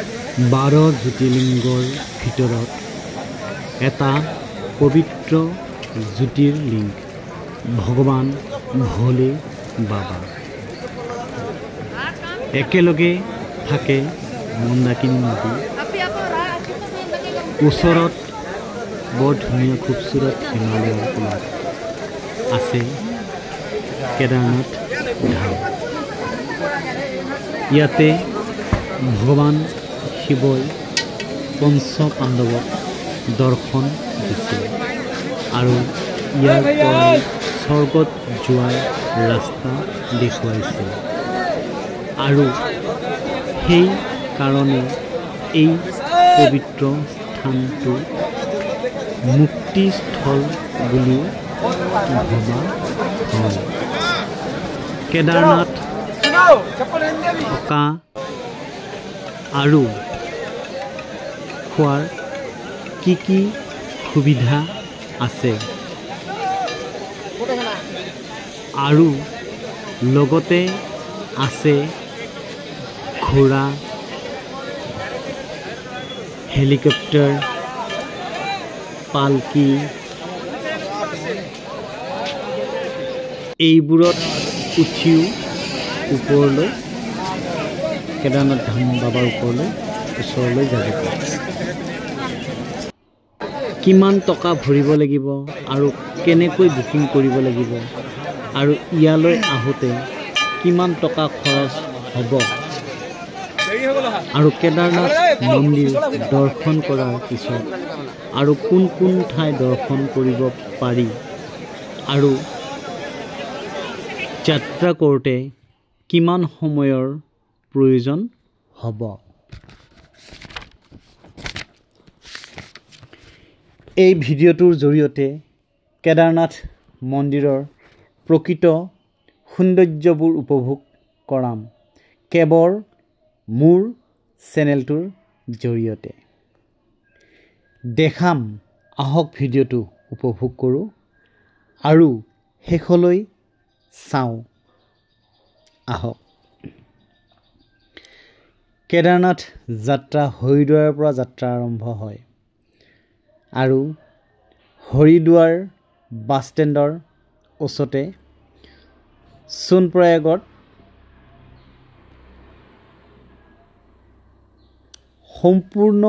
12 জ্যোতিৰ্লিংগৰ ভিতৰত এটা পবিত্ৰ জ্যোতিৰ্লিংগ ভগৱান ভোলে বাবা একেলগে থাকে মন্দাকিনী নদী ওচৰত বৰ ধুনীয়া খুবসুৰত হিমালয়ৰ কোলাত আছে কেদাৰনাথ ধাম ইয়াতে ভগৱান শিৱই পঞ্চ পাণ্ডৱক দৰ্শন দিছিল আৰু ইয়াৰ পৰা স্বৰ্গত যোৱাৰ ৰাস্তা দেখুৱাইছিল আৰু সেই কাৰণে এই পবিত্ৰ স্থানটো মুক্তিস্থল বুলি ভবা হয় কেদাৰনাথ থকা আৰু খোৱাৰ কি সুবিধা আছে আৰু লগতে আছে ঘোঁৰা হেলিকপ্টাৰ পালকি এইবোৰত উঠিও ওপৰলৈ কেদাৰনাথ ধাম বাবাৰ ওচৰলৈ যাব পাৰে কিমান টকা ভৰিব লাগিব আৰু কেনেকৈ বুকিং কৰিব লাগিব আৰু ইয়ালৈ আহোঁতে কিমান টকা খৰচ হ'ব আৰু কেদাৰনাথ মন্দিৰ দৰ্শন কৰাৰ পিছত আৰু কোন ঠাই দৰ্শন কৰিব পাৰি আৰু যাত্ৰা কৰোঁতে কিমান সময়ৰ প্ৰয়োজন হ'ব এই ভিডিঅ'টোৰ জৰিয়তে কেদাৰনাথ মন্দিৰৰ প্ৰকৃত সৌন্দৰ্যবোৰ উপভোগ কৰাম কেৱল মোৰ চেনেলটোৰ জৰিয়তে দেখাম আহক ভিডিঅ'টো উপভোগ কৰোঁ আৰু শেষলৈ চাওঁ আহক কেদাৰনাথ যাত্ৰা হৰিদ্বাৰৰ পৰা যাত্ৰা আৰম্ভ হয় আৰু হৰিদ্বাৰ বাছ ষ্টেণ্ডৰ ওচৰতে সোণপ্ৰয়াগত সম্পূৰ্ণ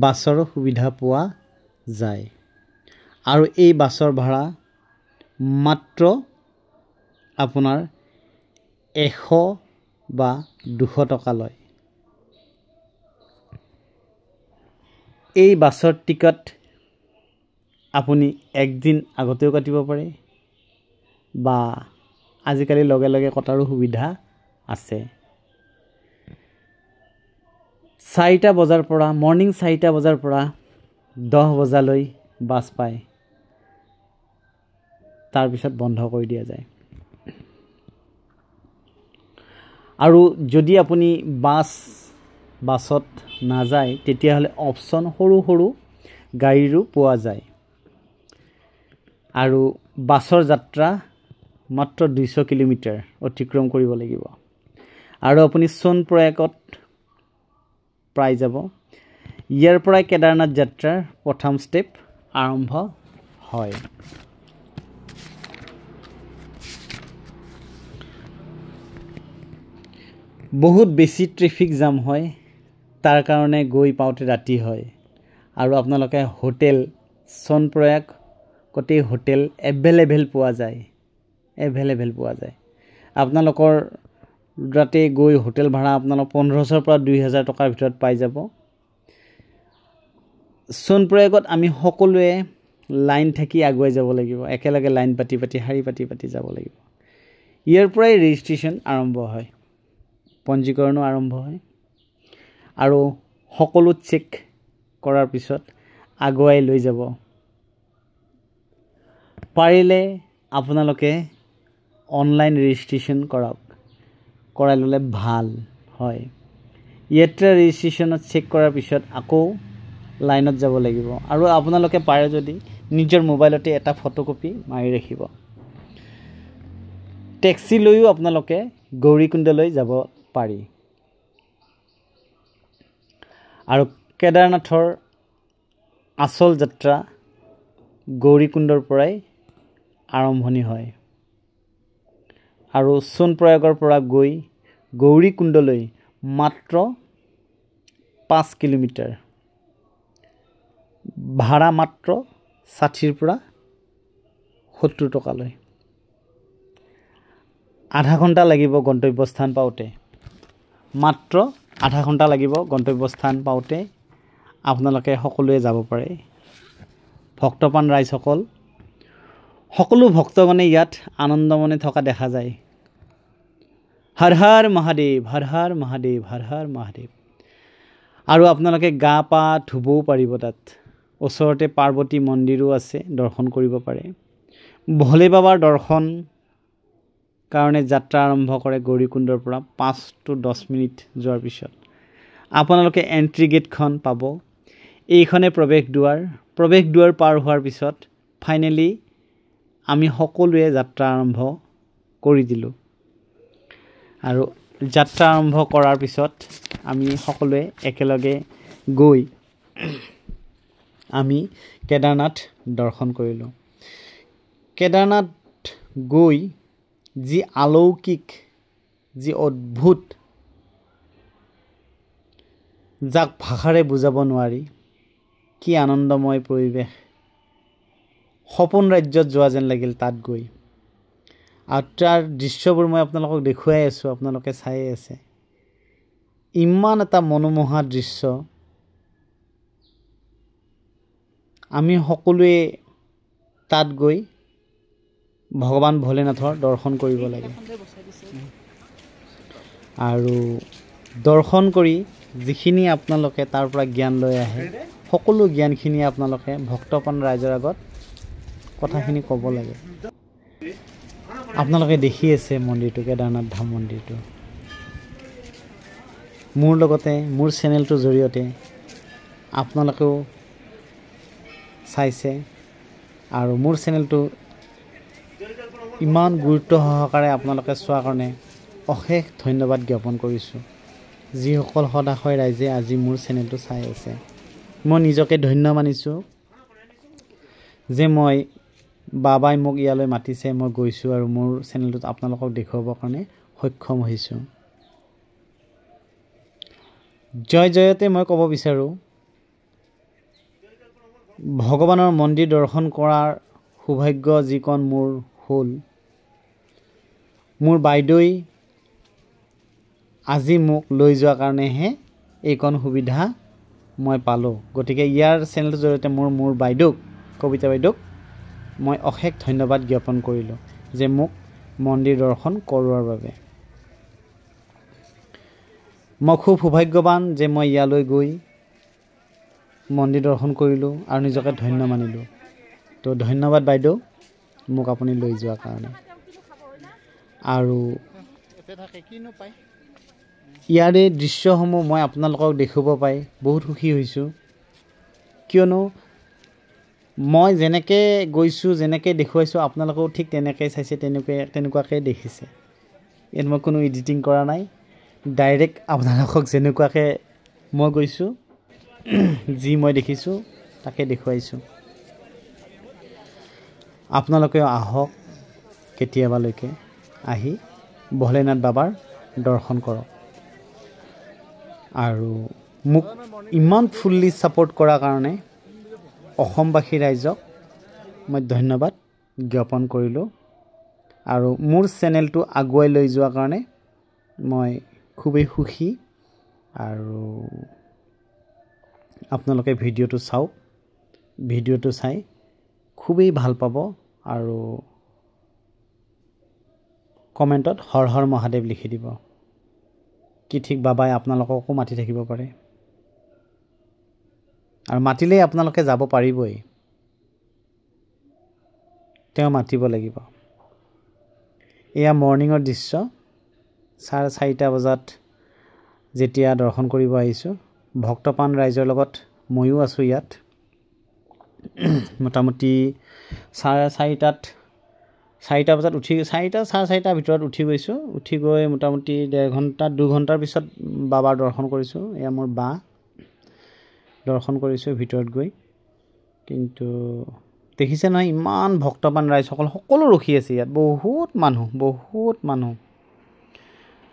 বাছৰ সুবিধা পোৱা যায় আৰু এই বাছৰ ভাড়া মাত্ৰ আপোনাৰ 100 বা 200 টকা লয় এই বাছৰ টিকট আপুনি একদিন আগতেও কাটিব পাৰে বা আজিকালি লগে লগে কটাৰো সুবিধা আছে 4টা বজাৰ পৰা মৰ্নিং 4টা বজাৰ পৰা 10 বজালৈ বাছ পায় তাৰ পিছত বন্ধ কৰি দিয়া যায় আৰু যদি আপুনি বাছত নাযায় তেতিয়াহ'লে অপচন সৰু গাড়ীৰো পোৱা যায় আৰু বাছৰ যাত্ৰা মাত্ৰ 200 কিলোমিটাৰ অতিক্ৰম কৰিব লাগিব আৰু আপুনি সোণপ্ৰয়াগত পাই যাব ইয়াৰ পৰা কেদাৰনাথ যাত্ৰাৰ প্ৰথম ষ্টেপ আৰম্ভ হয় বহুত বেছি ট্ৰেফিক জাম হয় তাৰ কাৰণে গৈ পাওঁতে ৰাতি হয় আৰু আপোনালোকে হোটেল সোণপ্ৰয়াগ কতে হোটেল এভেইলেবল পোৱা যায় আপোনালোকৰ ৰাতে গৈ হোটেল ভাড়া আপোনালোক 1500 পৰা 2000 টকাৰ ভিতৰত পাই যাব সোণপ্ৰয়াগত আমি সকলোৱে লাইন থাকি আগুৱাই যাব লাগিব একেলগে লাইন পাতি শাৰী পাতি যাব লাগিব ইয়াৰ পৰাই ৰেজিষ্ট্ৰেচন আৰম্ভ হয় পঞ্জীকৰণো আৰম্ভ হয় আৰু সকলো চেক কৰাৰ পিছত আগুৱাই লৈ যাব পাৰিলে আপোনালোকে অনলাইন ৰেজিষ্ট্ৰেচন কৰাই ল'লে ভাল হয় ইয়াতে ৰেজিষ্ট্ৰেচনত চেক কৰাৰ পিছত আকৌ লাইনত যাব লাগিব আৰু আপোনালোকে পাৰে যদি নিজৰ মোবাইলতে এটা ফটোকপি মাৰি ৰাখিব টেক্সি লৈও আপোনালোকে গৌৰীকুণ্ডলৈ যাব পাৰি আৰু কেদাৰনাথৰ আচল যাত্ৰা গৌৰীকুণ্ডৰ পৰাই আৰম্ভণি হয় আৰু সোণপ্ৰয়াগৰ পৰা গৈ গৌৰীকুণ্ডলৈ মাত্ৰ 5 কিলোমিটাৰ, ভাড়া মাত্ৰ 60ৰ পৰা 70 টকালৈ। আধা ঘণ্টা লাগিব গন্তব্যস্থান পাওঁতে, মাত্ৰ আধা ঘণ্টা লাগিব গন্তব্যস্থান পাওঁতে। আপোনালোকে সকলোৱে যাব পাৰে। ভক্তপ্ৰাণ ৰাইজসকল, সকলো ভক্তগণে ইয়াত আনন্দমনে থকা দেখা যায়। হৰ হৰ মহাদেৱ, হৰ হৰ মহাদেৱ, হৰ হৰ মহাদেৱ। আৰু আপোনালোকে গা পা ধুবও পাৰিব। তাত ওচৰতে পাৰ্বতী মন্দিৰো আছে, দৰ্শন কৰিব পাৰে। ভোলে বাবাৰ দৰ্শন কাৰণে যাত্ৰা আৰম্ভ কৰে গৌৰীকুণ্ডৰ পৰা 5 to 10 মিনিট যোৱাৰ পিছত আপোনালোকে এণ্ট্ৰি গেটখন পাব। এইখনে প্ৰৱেশ দুৱাৰ পাৰ হোৱাৰ পিছত ফাইনেলি আমি সকলোৱে যাত্ৰা আৰম্ভ কৰি দিলোঁ। আৰু যাত্ৰা আৰম্ভ কৰাৰ পিছত আমি সকলোৱে একেলগে গৈ আমি কেদাৰনাথ দৰ্শন কৰিলোঁ। কেদাৰনাথ গৈ যি অলৌকিক, যি অদ্ভুত, যাক ভাষাৰে বুজাব নোৱাৰি, কি আনন্দময় পৰিৱেশ। সপোন ৰাজ্যত যোৱা যেন লাগিল তাত গৈ। আৰু তাৰ দৃশ্যবোৰ মই আপোনালোকক দেখুৱাই আছোঁ, আপোনালোকে চাই আছে। ইমান এটা মনোমোহা দৃশ্য। আমি সকলোৱে তাত গৈ ভগৱান ভোলেনাথৰ দৰ্শন কৰিব লাগে। আৰু দৰ্শন কৰি যিখিনি আপোনালোকে তাৰ পৰা জ্ঞান লৈ আহে, সকলো জ্ঞানখিনি আপোনালোকে ভক্তপ্ৰাণ ৰাইজৰ আগত কথাখিনি ক'ব লাগে। আপোনালোকে দেখি আছে মন্দিৰটো, কেদাৰনাথ ধাম মন্দিৰটো। মোৰ লগতে মোৰ চেনেলটোৰ জৰিয়তে আপোনালোকেও চাইছে আৰু মোৰ চেনেলটো ইমান গুৰুত্ব সহকাৰে আপোনালোকে চোৱাৰ কাৰণে অশেষ ধন্যবাদ জ্ঞাপন কৰিছোঁ। যিসকল সদাশয় ৰাইজে আজি মোৰ চেনেলটো চাই আছে, মই নিজকে ধন্য মানিছোঁ যে বাবাই মোক ইয়ালৈ মাতিছে, মই গৈছোঁ আৰু মোৰ চেনেলটোত আপোনালোকক দেখুৱাবৰ কাৰণে সক্ষম হৈছোঁ। জয়তে মই ক'ব বিচাৰোঁ, ভগৱানৰ মন্দিৰ দৰ্শন কৰাৰ সৌভাগ্য যিকণ মোৰ হ'ল, মোৰ বাইদেউই আজি মোক লৈ যোৱাৰ কাৰণেহে এইকণ সুবিধা মই পালোঁ। গতিকে ইয়াৰ চেনেলটোৰ জৰিয়তে মোৰ বাইদেউক, কবিতা বাইদেউক মই অশেষ ধন্যবাদ জ্ঞাপন কৰিলোঁ যে মোক মন্দিৰ দৰ্শন কৰোৱাৰ বাবে। মই খুব সৌভাগ্যৱান যে মই ইয়ালৈ গৈ মন্দিৰ দৰ্শন কৰিলোঁ আৰু নিজকে ধন্য মানিলোঁ। তো ধন্যবাদ বাইদেউ, মোক আপুনি লৈ যোৱাৰ কাৰণে। আৰু ইয়াৰে দৃশ্যসমূহ মই আপোনালোকক দেখুৱাব পাই বহুত সুখী হৈছোঁ। কিয়নো মই যেনেকৈ গৈছোঁ, যেনেকৈ দেখুৱাইছোঁ, আপোনালোকেও ঠিক তেনেকৈ চাইছে, তেনেকুৱাকৈ দেখিছে। ইয়াত মই কোনো এডিটিং কৰা নাই, ডাইৰেক্ট আপোনালোকক যেনেকুৱাকৈ মই গৈছোঁ, যি মই দেখিছোঁ তাকে দেখুৱাইছোঁ। আপোনালোকেও আহক, কেতিয়াবালৈকে আহি ভোলেনাথ বাবাৰ দৰ্শন কৰক। আৰু মোক ইমান ফুল্লি ছাপোৰ্ট কৰাৰ কাৰণে অসমবাসী ৰাইজক মই ধন্যবাদ জ্ঞাপন কৰিলোঁ। আৰু মোৰ চেনেলটো আগুৱাই লৈ যোৱাৰ কাৰণে মই খুবেই সুখী। আৰু আপোনালোকে ভিডিঅ'টো চাওক, ভিডিঅ'টো চাই খুবেই ভাল পাব। আৰু কমেণ্টত হৰ হৰ মহাদেৱ লিখি দিব। কি ঠিক বাবাই আপোনালোককো মাতি থাকিব পাৰে, আৰু মাতিলেই আপোনালোকে যাব পাৰিবই, তেওঁ মাতিব লাগিব। এয়া মৰ্ণিঙৰ দৃশ্য। 4:30 বজাত যেতিয়া দৰ্শন কৰিব আহিছোঁ, ভক্তপ্ৰাণ ৰাইজৰ লগত ময়ো আছোঁ ইয়াত। মোটামুটি 4:30 বজাত উঠি, 4:30 ভিতৰত উঠি গৈছোঁ। উঠি গৈ মোটামুটি 1.5 ঘণ্টা 2 ঘণ্টাৰ পিছত বাবাৰ দৰ্শন কৰিছোঁ। এয়া মোৰ বা, দৰ্শন কৰিছোঁ ভিতৰত গৈ। কিন্তু দেখিছে নহয় ইমান ভক্তবান ৰাইজসকল সকলো ৰখি আছে ইয়াত, বহুত মানুহ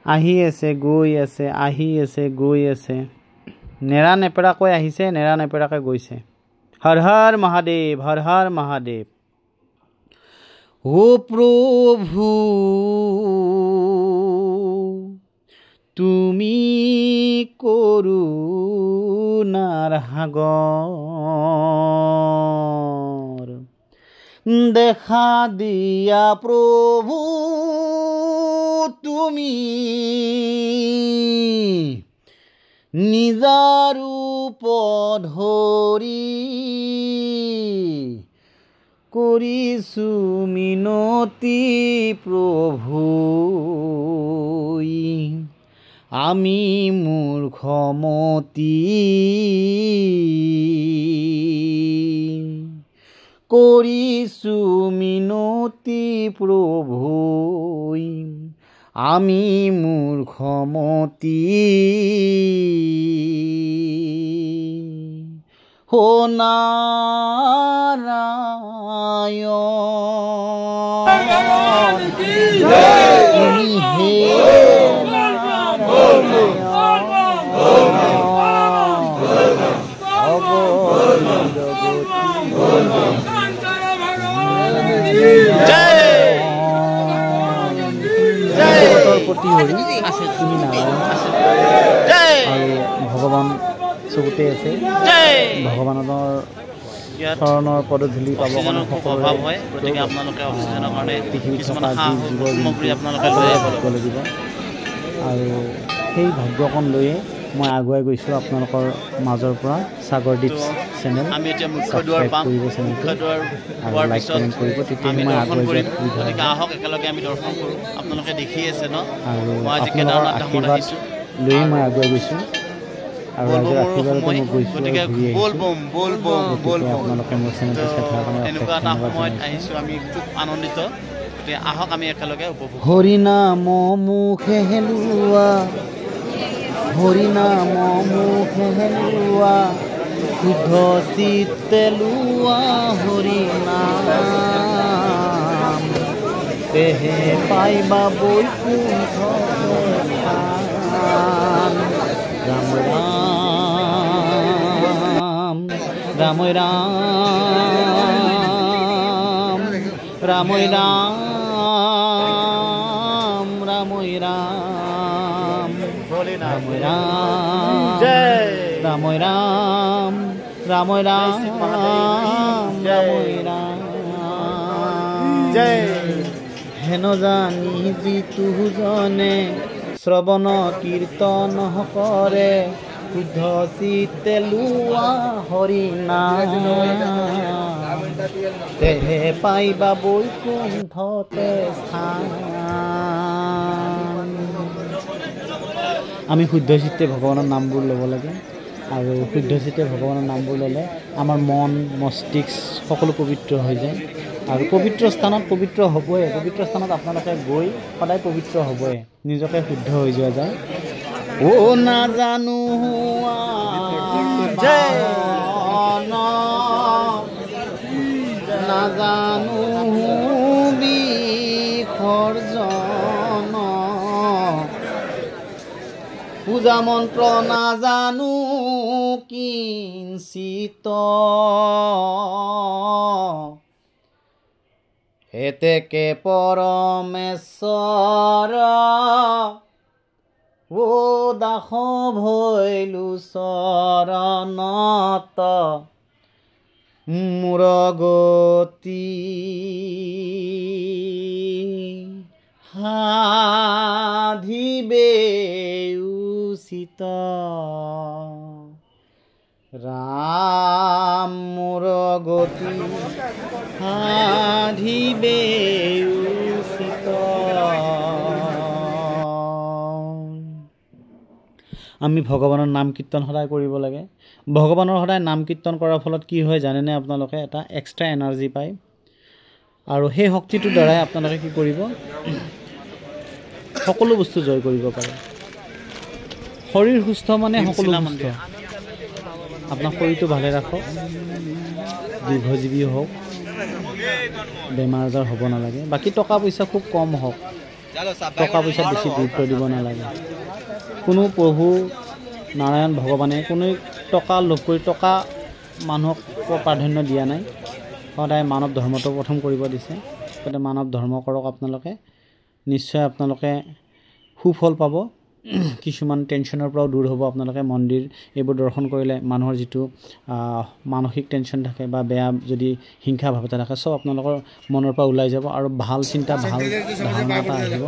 আহি আছে গৈ আছে, আহি আছে গৈ আছে, নেৰা নেপেৰাকৈ আহিছে, নেৰা নেপেৰাকৈ গৈছে। হৰ হৰ মহাদেৱ, হৰ হৰ মহাদেৱ। ও প্ৰভু তুমি করুণার সাগর, দেখা দিয়া প্রভু তুমি নিজার রূপ ধরি, করিছু মিনতি প্রভু আমি মূর্খমতি, করিছু মিনতি প্রভু আমি মূর্খমতি। হো নারায়ণ তুমি হে ভগৱান চকুতে আছে। ভগৱানৰ চৰণৰ পদধূলি পাব কাৰণে অভাৱ হয়, গতিকে আপোনালোকে অক্সিজেনৰ কাৰণে পৃথিৱীত থকা সামগ্ৰী আপোনালোকে লৈ আহিব লাগিব। আৰু সেই ভাগ্যকণ লৈয়ে মই আগুৱাই গৈছোঁ আপোনালোকৰ মাজৰ পৰা। সাগৰদ্বীপ চেনেল ছাবস্ক্ৰাইব কৰিব, চেনেলটো আৰু লাইক কমেণ্ট কৰিব, তেতিয়া মই আগুৱাই যোৱাত সুবিধা হ'ব। একেলগে আমি দৰ্শন কৰোঁ, আপোনালোকে দেখি আছে ন। আৰু আপোনালোকৰ আশীৰ্বাদ লৈয়ে মই আগুৱাই গৈছোঁ আৰু ৰাইজৰ আশীৰ্বাদতে মই গৈছোঁ আৰু ঘূৰি আহিছোঁ। আপোনালোকে মোৰ চেনেলটো চাই থকাৰ কাৰণে ধন্যবাদ আহিছোঁ। আমি খুব আনন্দিত। আহক আমি একেলগে উপভোগ। হৰিনাম মুখে হেলোৱা, হৰিনাম মুখে হেলোৱা, শুদ্ধ চিত্তে লোৱা হৰিনাম, তেহে পাইবা বৈকুণ্ঠ স্থান। ৰাম ৰাম ৰাম ৰাম ৰাম ৰাম ৰাম ৰাম ভোলে ৰাম ৰাম জয় ৰাম ৰাম ৰাম ৰাম ৰাম ৰাম জয়। হেন জানি যিতু জনে শ্ৰৱণ কীৰ্তন কৰে, শুদ্ধ চিত্তে লোৱা হৰিনাম, তেহে পাইবা বৈকুণ্ঠতে স্থান। আমি শুদ্ধ চিত্তে ভগৱানৰ নামবোৰ ল'ব লাগে আৰু শুদ্ধ চিত্তে ভগৱানৰ নামবোৰ ল'লে আমাৰ মন মস্তিষ্ক সকলো পবিত্ৰ হৈ যায়। আৰু পবিত্ৰ স্থানত পবিত্ৰ হ'বই, পবিত্ৰ স্থানত আপোনালোকে গৈ সদায় পবিত্ৰ হ'বই, নিজকে শুদ্ধ হৈ যোৱা যায়। ও নাজানো নাজানো বিসৰ্জন, পূজা মন্ত্ৰ নাজানো কিঞ্চিত, হেতেকে পৰমেশ্বৰ ও দাস ভৈলু চৰণত, মোৰ গতি সাধিবে উচিত। ৰাম মোৰ গতি সাধিবে উচিত। আমি ভগৱানৰ নাম কীৰ্তন সদায় কৰিব লাগে। ভগৱানৰ সদায় নাম কীৰ্তন কৰাৰ ফলত কি হয় জানেনে আপোনালোকে? এটা এক্সট্ৰা এনাৰ্জি পায় আৰু সেই শক্তিটোৰ দ্বাৰাই আপোনালোকে কি কৰিব, সকলো বস্তু জয় কৰিব পাৰে। শৰীৰ সুস্থ মানে সকলো সুস্থ। আপোনাৰ শৰীৰটো ভালে ৰাখক, দীৰ্ঘজীৱী হওক, বেমাৰ আজাৰ হ'ব নালাগে। বাকী টকা পইচা খুব কম হওক, টকা পইচাত বেছি গুৰুত্ব দিব নালাগে। কোনো প্ৰভু নাৰায়ণ ভগৱানে কোনো টকা লোভ কৰি টকা মানুহক প্ৰাধান্য দিয়া নাই। সদায় মানৱ ধৰ্মটো প্ৰথম কৰিব দিছে। গতিকে মানৱ ধৰ্ম কৰক আপোনালোকে, নিশ্চয় আপোনালোকে সুফল পাব। কিছুমান টেনশ্যনৰ পৰাও দূৰ হ'ব। আপোনালোকে মন্দিৰ এইবোৰ দৰ্শন কৰিলে মানুহৰ যিটো মানসিক টেনশ্যন থাকে বা বেয়া যদি হিংসা ভাৱ এটা থাকে, চব আপোনালোকৰ মনৰ পৰা ওলাই যাব আৰু ভাল চিন্তা, ভাল ধাৰণা এটা আহিব।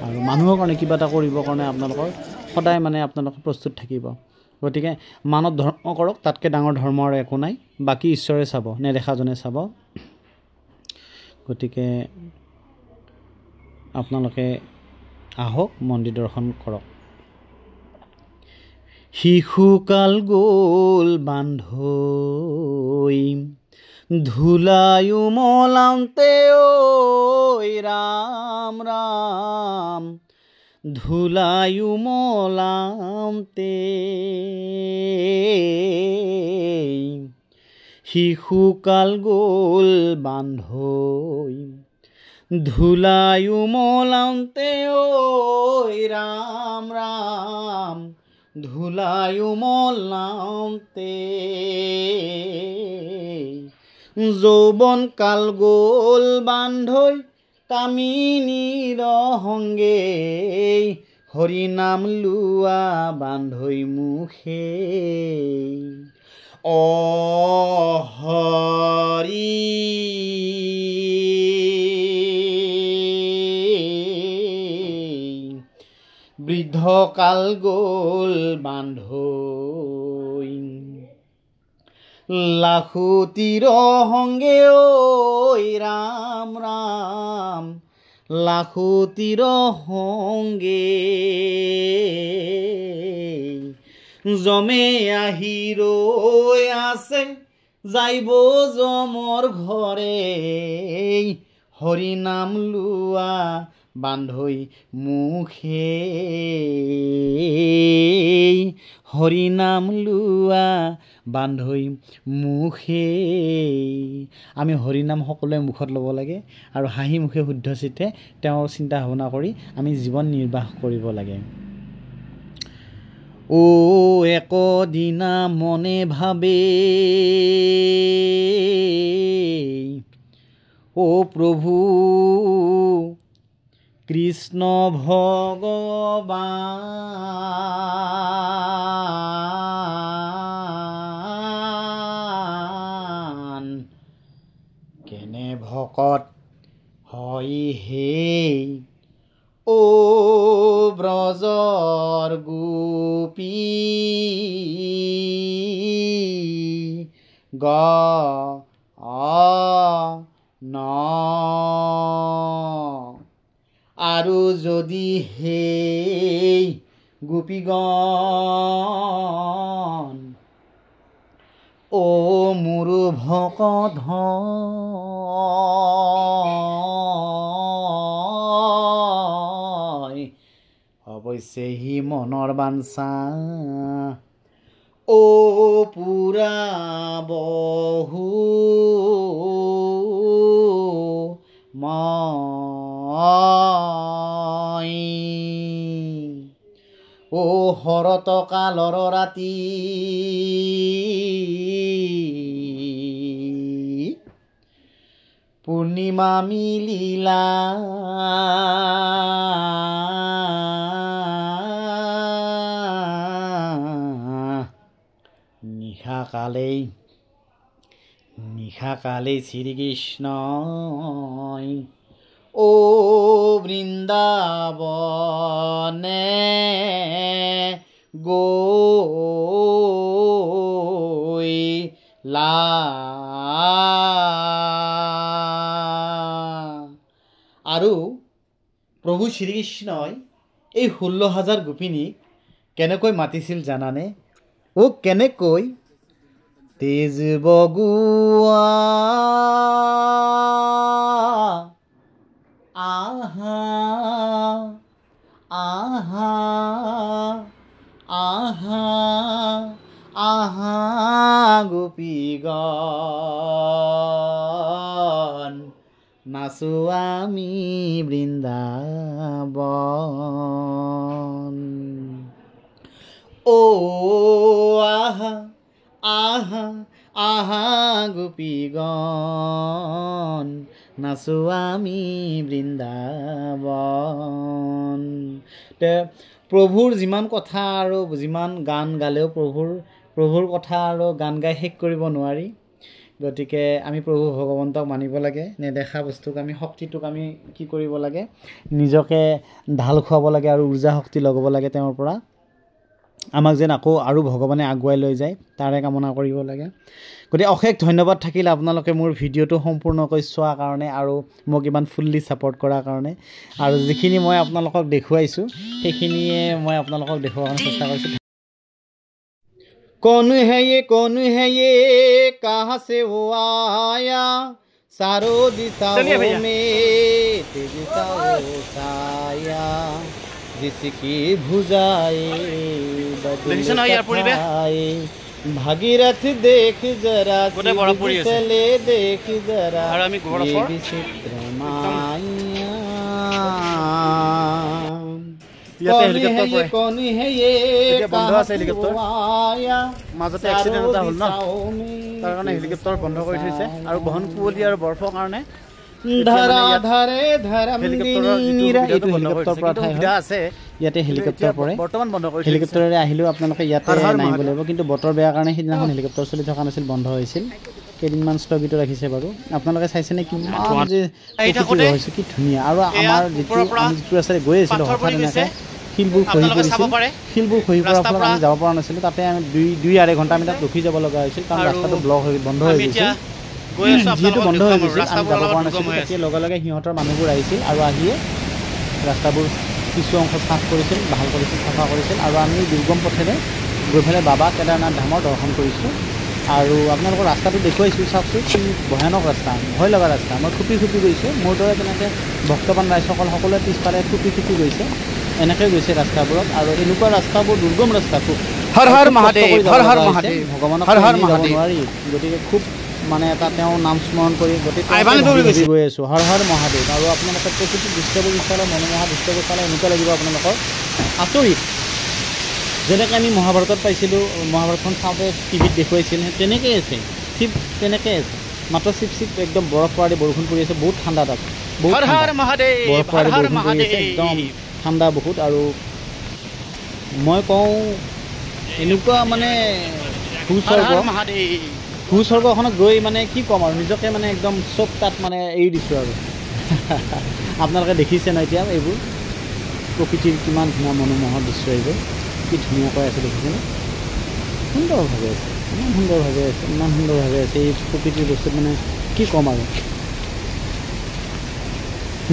আৰু মানুহৰ কাৰণে কিবা এটা কৰিবৰ কাৰণে আপোনালোকৰ সদায় মানে আপোনালোকে প্ৰস্তুত থাকিব। গতিকে মানৱ ধৰ্ম কৰক, তাতকৈ ডাঙৰ ধৰ্ম আৰু একো নাই। বাকী ঈশ্বৰে চাব, নেদেখাজনে চাব। গতিকে আপোনালোকে আহক, মন্দিৰ দৰ্শন কৰক। শিশুকাল গ'ল বান্ধৈ ধূলায়ু মলান্তে ঐ ৰাম ৰাম, ধূলায়ু মলান্তে। শিশুকাল গ'ল বান্ধৈ ধূলায়ু মলান্তে ঐ ৰাম ৰাম, ধূলায়ু মলান্তে। যৌৱন কাল গ'ল বান্ধৈ কামিনীৰ সংগে, হৰি নাম লোৱা বান্ধৈ মুখে। হৰি বৃদ্ধ কাল গ'ল বান্ধৈ লাখুটিৰ সংগে ঐ ৰাম ৰাম, লাখুটিৰ সংগে। যমে আহি ৰৈ আছে যাইব যমৰ ঘৰে, হৰি নাম লোৱা বান্ধৈ মুখে, হৰি নাম লোৱা বান্ধৈ মুখে। আমি হৰিনাম সকলোৱে মুখত ল'ব লাগে আৰু হাঁহি মুখে শুদ্ধ চিত্তে তেওঁৰ চিন্তা ভাৱনা কৰি আমি জীৱন নিৰ্বাহ কৰিব লাগে। ও একদিনা মনে ভাবে ও প্ৰভু কৃষ্ণ ভগৱান, কেনে ভকত হয় হে ও ব্ৰজৰ গোপী, ন আৰু যদি সেই গোপীগণ ও মোৰ ভকত হয়, অৱশ্যে সি মনৰ বাঞ্ছা ও পুৰাবহু মই। ও শৰত কালৰ ৰাতি পূৰ্ণিমা মিলিলা, নিশা কালেই শ্ৰীকৃষ্ণই ও বৃন্দাবনে গৈলা। আৰু প্ৰভু শ্ৰীকৃষ্ণই এই 16,000 গোপিনীক কেনেকৈ মাতিছিল জানানে? ও কেনেকৈ? তেজ বগুৱা আহা আহা আহা আহা গোপীগণ নাচো আমি বৃন্দাবন ও আহা আহা আহা গোপীগণ নাচো আমি বৃন্দাবন প্ৰভুৰ যিমান কথা আৰু যিমান গান গালেও প্ৰভুৰ কথা আৰু গান গাই শেষ কৰিব নোৱাৰি গতিকে আমি প্ৰভু ভগৱন্তক মানিব লাগে নেদেখা বস্তুক আমি শক্তিটোক আমি কি কৰিব লাগে নিজকে ঢাল খুৱাব লাগে আৰু উৰ্জা শক্তি লগাব লাগে তেওঁৰ পৰা আমাক যেন আকৌ আৰু ভগৱানে আগুৱাই লৈ যায় তাৰে কামনা কৰিব লাগে গতিকে অশেষ ধন্যবাদ থাকিল আপোনালোকে মোৰ ভিডিঅ'টো সম্পূৰ্ণকৈ চোৱাৰ কাৰণে আৰু মোক ইমান ফুল্লি ছাপোৰ্ট কৰাৰ কাৰণে আৰু যিখিনি মই আপোনালোকক দেখুৱাইছোঁ সেইখিনিয়ে মই আপোনালোকক দেখুৱাৰ চেষ্টা কৰিছোঁ कौन है ये कहाँ से वो आया चारों दिशाओं में तेज सा वो साया जिसकी भुजाएं बदल दिखाए भागीरथ देख जरा चले देख जरा ये विचित्र माया कौन है ये बंद আছে হেলিকপ্টাৰ মাজতে এক্সিডেন্ট এটা হ'ল ন তাৰ কাৰণে হেলিকপ্টাৰ বন্ধ কৰি থৈছে আৰু বহন কুঁৱলী আৰু বৰফৰ কাৰণে ধৰা ধৰে ধৰমদিনীৰা এইটো হেলিকপ্টাৰ পৰা ঠাই আছে ইয়াতে হেলিকপ্টাৰ পৰে বৰ্তমান বন্ধ কৰি হেলিকপ্টাৰেৰে আহিলেও আপোনালোকে ইয়াতে নামিব লাগিব কিন্তু বতৰ বেয়া কাৰণে সেইদিনাখন হেলিকপ্টাৰ চলি থকা নাছিল বন্ধ হৈছিল কেইদিনমান স্থগিত ৰাখিছে বাৰু আপোনালোকে চাইছেনে কিমান যে হৈছে কি ধুনীয়া আৰু আমাৰ যিটো ৰাস্তাৰে গৈ আছিলোঁ হঠাৎ এনেকৈ শিলবোৰ খহি পৰাৰ ফলত আমি যাব পৰা নাছিলোঁ তাতে আমি দুই আঢ়ৈ ঘণ্টা আমি তাত ৰখি যাব লগা হৈছিল কাৰণ ৰাস্তাটো ব্লক হৈ বন্ধ হৈ গৈছিল যিহেতু বন্ধ হৈ গৈছিল আমি যাব পৰা নাছিলোঁ তেতিয়া লগে লগে সিহঁতৰ মানুহবোৰ আহিছিল আৰু আহিয়ে ৰাস্তাবোৰ কিছু অংশ চাফ কৰিছিল ভাল কৰিছিল চাফা কৰিছিল আৰু আমি দুৰ্গম পথেৰে গৈ পেলাই বাবা কেদাৰনাথ ধামৰ দৰ্শন কৰিছোঁ আৰু আপোনালোকৰ ৰাস্তাটো দেখুৱাইছোঁ চাওকচোন কি ভয়ানক ৰাস্তা ভয় লগা ৰাস্তা মই খুপি গৈছোঁ মোৰ দৰে তেনেকৈ ভক্তবান ৰাইজসকল সকলোৱে পিছফালে খুপি গৈছে এনেকৈ গৈছে ৰাস্তাবোৰত আৰু এনেকুৱা ৰাস্তাবোৰ দুৰ্গম ৰাস্তা খুব হৰ হৰ মহাদেৱ হৰ হৰ মহাদেৱ ভগৱানক নোৱাৰি গতিকে খুব মানে এটা তেওঁ নাম স্মৰণ কৰি গতিকে গৈ আছোঁ হৰ হৰ মহাদেৱ আৰু আপোনালোকে প্ৰতিটো দৃশ্যবোৰ চালে মনোমোহা দৃশ্যবোৰ চালে এনেকুৱা লাগিব আপোনালোকৰ আচৰিত যেনেকৈ আমি মহাভাৰতত পাইছিলোঁ মহাভাৰতখন চাওঁতে টিভিত দেখুৱাইছিল তেনেকৈ আছে তেনেকৈ আছে মাত্ৰ চিপ একদম বৰফ পৰি বৰষুণ পৰি আছে বহুত ঠাণ্ডা তাত বহুত বৰফ পৰি বৰষুণ পৰি আছে একদম ঠাণ্ডা বহুত আৰু মই কওঁ এনেকুৱা মানে ভূস্বৰ্গখনত গৈ মানে কি ক'ম আৰু নিজকে মানে একদম চব তাত মানে এৰি দিছোঁ আৰু আপোনালোকে দেখিছে ন এতিয়া এইবোৰ প্ৰকৃতিৰ কিমান ধুনীয়া মনোমোহা দৃশ্য এইবোৰ কি ধুনীয়াকৈ আছে দেখিছেনে সুন্দৰভাৱে আছে ইমান সুন্দৰভাৱে আছে এই প্ৰকৃতিৰ বস্তুত মানে কি ক'ম আৰু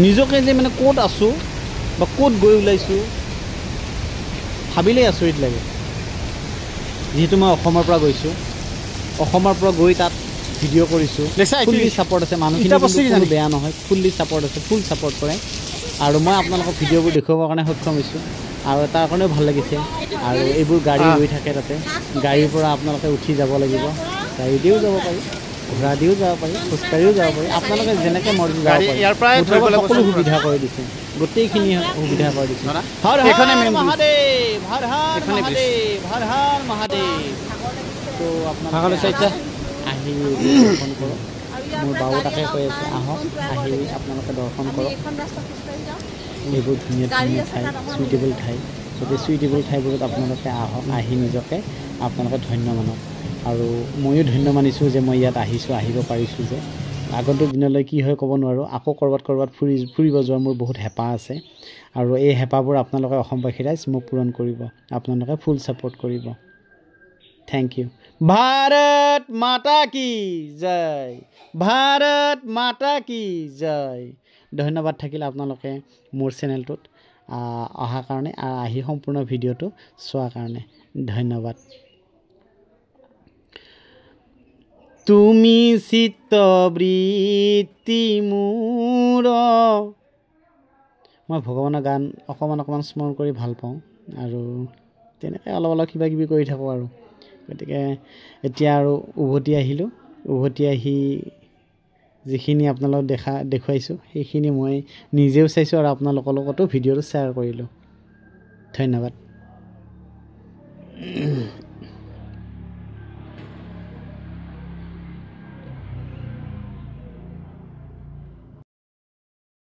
নিজকে যে মানে ক'ত আছোঁ বা ক'ত গৈ ওলাইছোঁ ভাবিলেই আচৰিত লাগে যিহেতু মই অসমৰ পৰা গৈছোঁ অসমৰ পৰা গৈ তাত ভিডিঅ' কৰিছোঁ ফুল্লি ছাপোৰ্ট আছে মানুহখিনি বেয়া নহয় ফুল্লি ছাপোৰ্ট আছে ফুল ছাপোৰ্ট কৰে আৰু মই আপোনালোকক ভিডিঅ'বোৰ দেখুৱাবৰ কাৰণে সক্ষম হৈছোঁ আৰু তাৰ কাৰণেও ভাল লাগিছে আৰু এইবোৰ গাড়ী ৰৈ থাকে তাতে গাড়ীৰ পৰা আপোনালোকে উঠি যাব লাগিব গাড়ী দিও যাব পাৰি ঘোঁৰা দিও যাব পাৰি খোজকাঢ়িও যাব পাৰি আপোনালোকে যেনেকৈ মৰ্জি যাব পাৰি ইয়াৰ পৰাই সকলো সুবিধা কৰি দিছে গোটেইখিনি সুবিধা কৰি দিছে হৰ হৰ মহাদেৱ হৰ হৰ মহাদেৱ তো আপোনালোকে আহি দৰ্শন কৰক মোৰ বাবু তাকে কৈ আছে আহক আহি আপোনালোকে দৰ্শন কৰক এইবোৰ ধুনীয়া ঠাই চুইটেবল ঠাই গতিকে চুইটেবল ঠাইবোৰত আপোনালোকে আহক আহি নিজকে আপোনালোকে ধন্য মানক আৰু ময়ো ধন্য মানিছোঁ যে মই ইয়াত আহিব পাৰিছোঁ যে আগন্তুক দিনলৈ কি হয় ক'ব নোৱাৰোঁ আকৌ ক'ৰবাত ফুৰিব যোৱাৰ মোৰ বহুত হেঁপাহ আছে আৰু এই হেঁপাহবোৰ আপোনালোকে অসমবাসী ৰাইজ মোক পূৰণ কৰিব আপোনালোকে ফুল ছাপোৰ্ট কৰিব থেংক ইউ ভাৰত মাতা কি জয় ভাৰত মাতা কি জয় ধন্যবাদ থাকিল আপোনালোকে মোৰ চেনেলটোত অহাৰ কাৰণে আহি সম্পূৰ্ণ ভিডিঅ'টো চোৱাৰ কাৰণে ধন্যবাদ তুমি চিত্তবৃত্তি মোৰ মই ভগৱানৰ গান অকণমান স্মৰণ কৰি ভাল পাওঁ আৰু তেনেকৈ অলপ কিবা কিবি কৰি থাকোঁ আৰু গতিকে এতিয়া আৰু উভতি আহিলোঁ উভতি আহি যিখিনি আপোনালোকক দেখুৱাইছোঁ সেইখিনি মই নিজেও চাইছোঁ আৰু আপোনালোকৰ লগতো ভিডিঅ'টো শ্বেয়াৰ কৰিলোঁ ধন্যবাদ